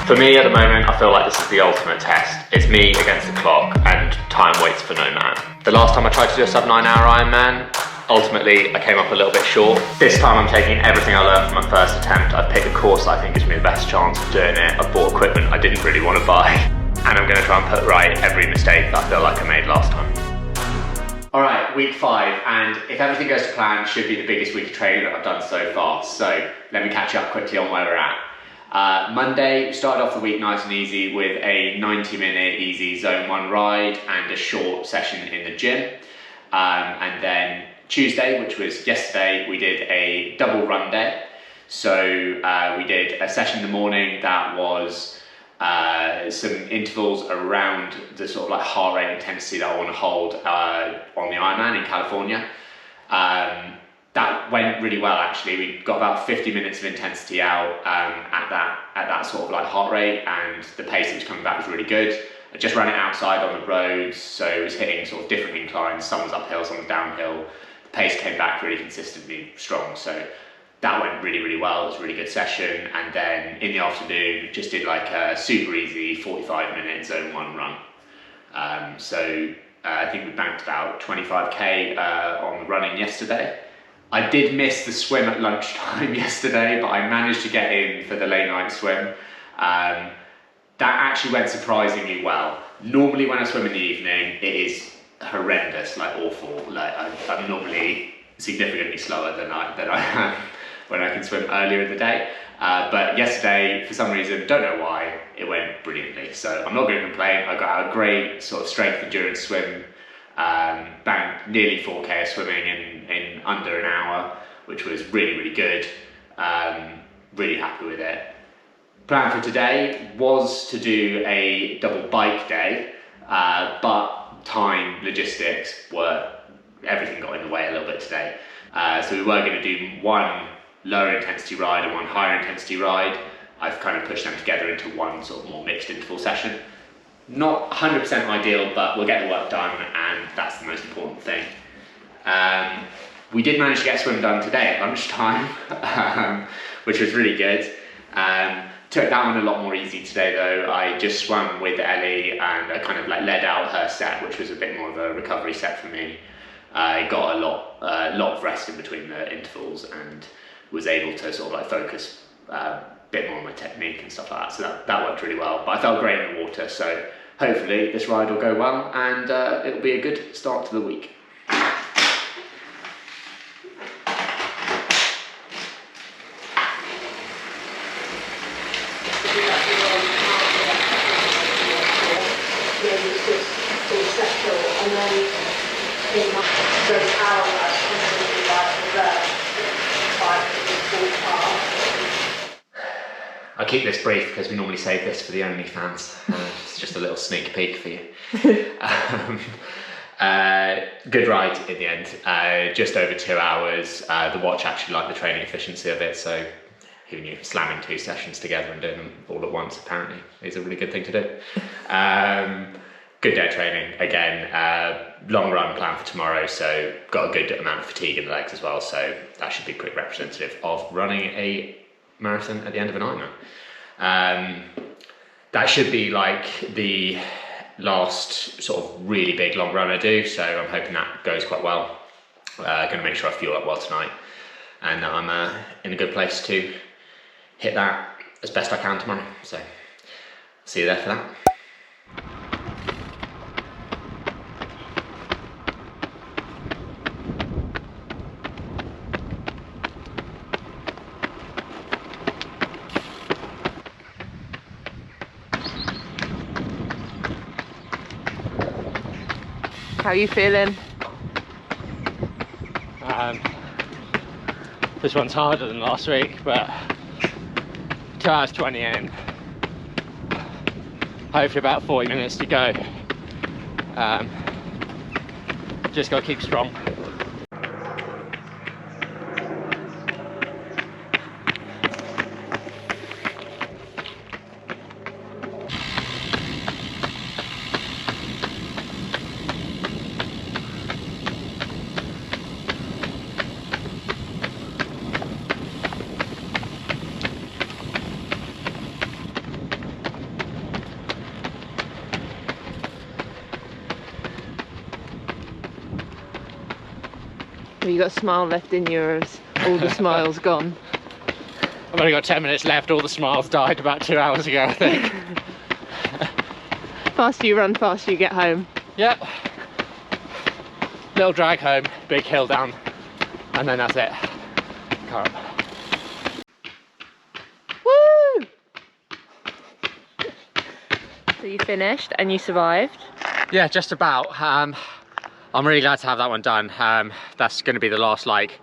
For me at the moment, I feel like this is the ultimate test. It's me against the clock and time waits for no man. The last time I tried to do a sub 9 hour Ironman, ultimately I came up a little bit short. This time I'm taking everything I learned from my first attempt. I've picked a course that I think gives me the best chance of doing it. I've bought equipment I didn't really want to buy. And I'm going to try and put right every mistake that I feel like I made last time. Alright, week 5, and if everything goes to plan, should be the biggest week of training that I've done so far. So let me catch you up quickly on where we're at. Monday, we started off the week nice and easy with a 90-minute easy zone 1 ride and a short session in the gym. And then Tuesday, which was yesterday, we did a double run day. So we did a session in the morning that was some intervals around the sort of like heart rate intensity that I want to hold on the Ironman in California. That went really well actually. We got about 50 minutes of intensity out at that sort of like heart rate, and the pace that was coming back was really good. I just ran it outside on the roads, so it was hitting sort of different inclines. Some was uphill, some was downhill. The pace came back really consistently strong, so that went really, really well. It was a really good session. And then in the afternoon, just did like a super easy 45-minute zone 1 run. I think we banked about 25k on the running yesterday. I did miss the swim at lunchtime yesterday, but I managed to get in for the late night swim. That actually went surprisingly well. Normally when I swim in the evening, it is horrendous, like awful. Like I'm normally significantly slower than I am when I can swim earlier in the day. But yesterday, for some reason, don't know why, it went brilliantly. So I'm not going to complain. I got out a great sort of strength endurance swim, banked nearly 4k of swimming in under an hour, which was really, really good. Really happy with it. Plan for today was to do a double bike day, but time, logistics everything got in the way a little bit today. So we were going to do one lower intensity ride and one higher intensity ride. I've kind of pushed them together into one sort of more mixed interval session. Not 100% ideal, but we'll get the work done, and that's the most important thing. We did manage to get swim done today at lunchtime, which was really good. Took that one a lot more easy today though. I just swam with Ellie and I kind of like led out her set, which was a bit more of a recovery set for me. I got a lot of rest in between the intervals and was able to sort of like focus a bit more on my technique and stuff like that. So that worked really well, but I felt great in the water. So hopefully this ride will go well and it'll be a good start to the week. I keep this brief because we normally save this for the OnlyFans. It's just a little sneak peek for you. Good ride in the end, just over 2 hours. The watch actually liked the training efficiency of it, so who knew, slamming 2 sessions together and doing them all at once apparently is a really good thing to do. Good day of training, again, long run planned for tomorrow, so got a good amount of fatigue in the legs as well, so that should be pretty representative of running a marathon at the end of an Ironman. That should be like the last sort of really big long run I do, so I'm hoping that goes quite well. Going to make sure I fuel up well tonight and that I'm in a good place to hit that as best I can tomorrow, so see you there for that. How are you feeling? This one's harder than last week, but 2 hours 20 in. Hopefully about 40 minutes to go. Just gotta keep strong. Have you got a smile left in yours? All the smiles gone. I've only got 10 minutes left. All the smiles died about 2 hours ago, I think. Faster you run, faster you get home. Yep. Little drag home, big hill down, and then that's it. Car up. Woo! So you finished and you survived? Yeah, just about. I'm really glad to have that one done. That's going to be the last like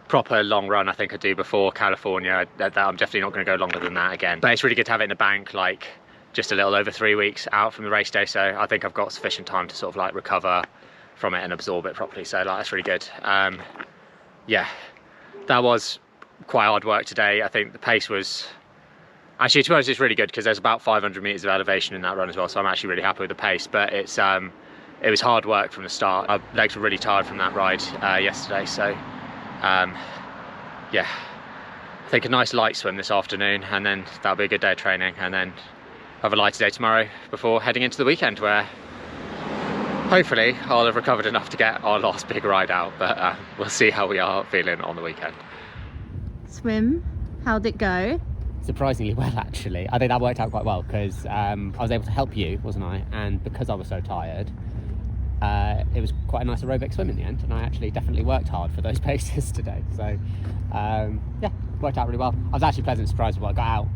proper long run I think I do before California. I'm definitely not going to go longer than that again. But it's really good to have it in the bank, like just a little over 3 weeks out from the race day. So I think I've got sufficient time to sort of like recover from it and absorb it properly. So like, that's really good. Yeah, that was quite hard work today. I think the pace was actually, to be honest, it's really good because there's about 500 meters of elevation in that run as well. So I'm actually really happy with the pace, but it was hard work from the start. My legs were really tired from that ride yesterday. So yeah, I think a nice light swim this afternoon, and then that'll be a good day of training, and then have a lighter day tomorrow before heading into the weekend, where hopefully I'll have recovered enough to get our last big ride out, but we'll see how we are feeling on the weekend. Swim, how'd it go? Surprisingly well, actually. I think that worked out quite well because I was able to help you, wasn't I? And because I was so tired, it was quite a nice aerobic swim in the end, and I actually definitely worked hard for those paces today. So yeah, worked out really well. I was actually pleasantly surprised with what I got out.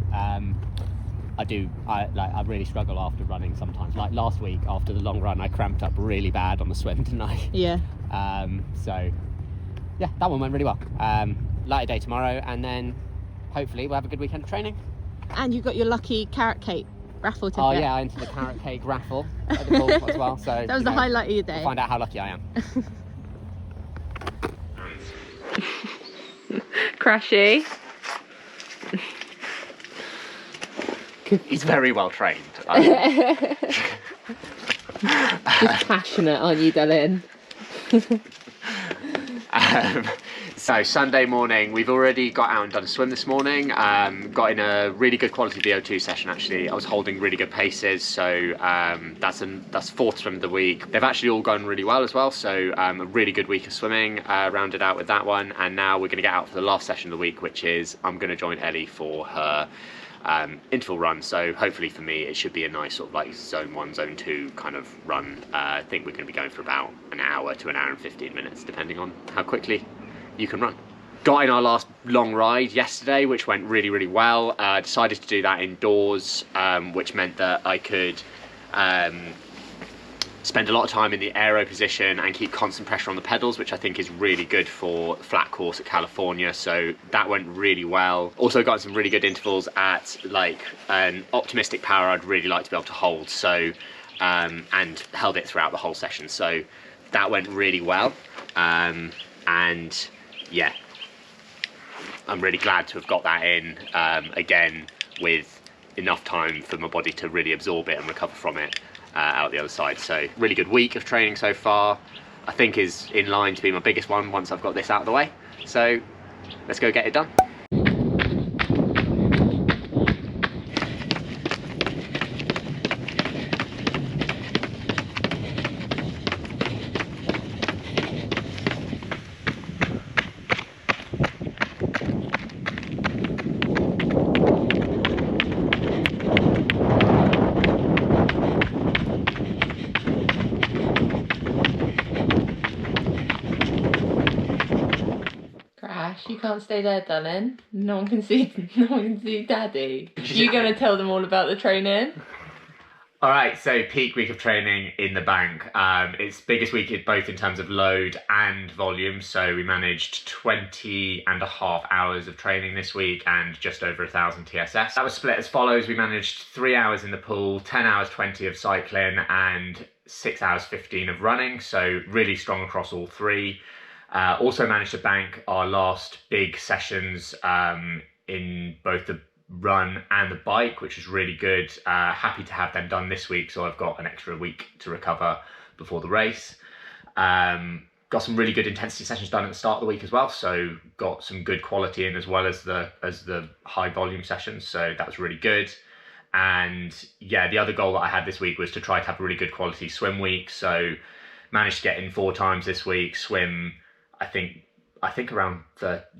I really struggle after running sometimes. Like last week after the long run, I cramped up really bad on the swim, didn't I? Yeah. So yeah, that one went really well. Lighter day tomorrow, and then hopefully we'll have a good weekend of training. And you got your lucky carrot cake raffle ticket. Oh yeah, I entered the carrot cake raffle at the pool as well. So that was the highlight of your day. We'll find out how lucky I am. Crashy. He's very well trained. Just passionate, aren't you, Dylan? So Sunday morning, we've already got out and done a swim this morning. Got in a really good quality VO2 session actually. I was holding really good paces, so that's fourth swim of the week. They've actually all gone really well as well, so a really good week of swimming, rounded out with that one. And now we're going to get out for the last session of the week, which is I'm going to join Ellie for her interval run. So hopefully for me it should be a nice sort of like zone 1, zone 2 kind of run. I think we're going to be going for about an hour to an hour and 15 minutes depending on how quickly you can run. Got in our last long ride yesterday, which went really, really well. Decided to do that indoors, which meant that I could spend a lot of time in the aero position and keep constant pressure on the pedals, which I think is really good for the flat course at California. So that went really well. Also got some really good intervals at like an optimistic power I'd really like to be able to hold. So and held it throughout the whole session. So that went really well. And yeah, I'm really glad to have got that in again with enough time for my body to really absorb it and recover from it out the other side. So really good week of training so far. I think is in line to be my biggest one once I've got this out of the way. So let's go get it done. You can't stay there, darling. No one can see Daddy. You're gonna tell them all about the training? Alright, so peak week of training in the bank. It's biggest week both in terms of load and volume. So we managed 20.5 hours of training this week and just over 1,000 TSS. That was split as follows. We managed 3 hours in the pool, 10 hours 20 of cycling and 6 hours 15 of running. So really strong across all three. Also managed to bank our last big sessions in both the run and the bike, which was really good. Happy to have them done this week, so I've got an extra week to recover before the race. Got some really good intensity sessions done at the start of the week as well, so got some good quality in as well as the high volume sessions, so that was really good. And yeah, the other goal that I had this week was to try to have a really good quality swim week, so managed to get in 4 times this week, swim I think I think around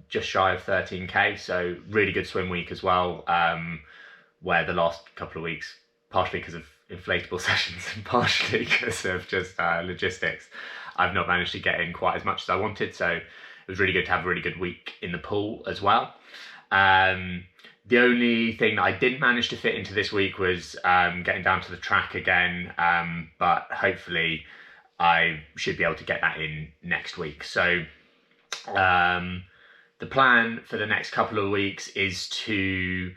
just shy of 13k, so really good swim week as well, where the last couple of weeks, partially because of inflatable sessions and partially because of just logistics, I've not managed to get in quite as much as I wanted, so it was really good to have a really good week in the pool as well. The only thing that I didn't manage to fit into this week was getting down to the track again, but hopefully I should be able to get that in next week. So the plan for the next couple of weeks is to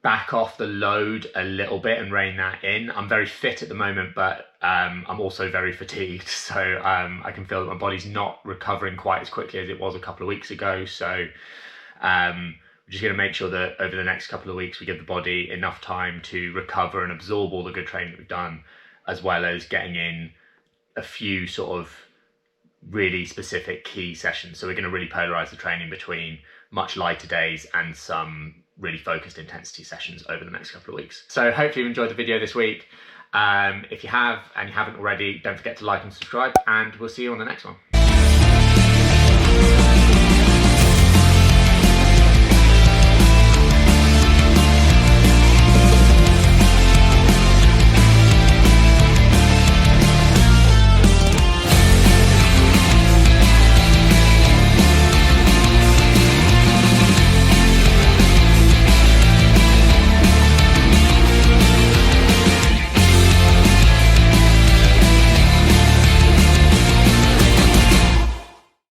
back off the load a little bit and rein that in. I'm very fit at the moment, but I'm also very fatigued, so I can feel that my body's not recovering quite as quickly as it was a couple of weeks ago. So we're just going to make sure that over the next couple of weeks we give the body enough time to recover and absorb all the good training that we've done, as well as getting in a few sort of really specific key sessions. So we're going to really polarize the training between much lighter days and some really focused intensity sessions over the next couple of weeks. So hopefully you enjoyed the video this week. If you have and you haven't already, don't forget to like and subscribe, and we'll see you on the next one.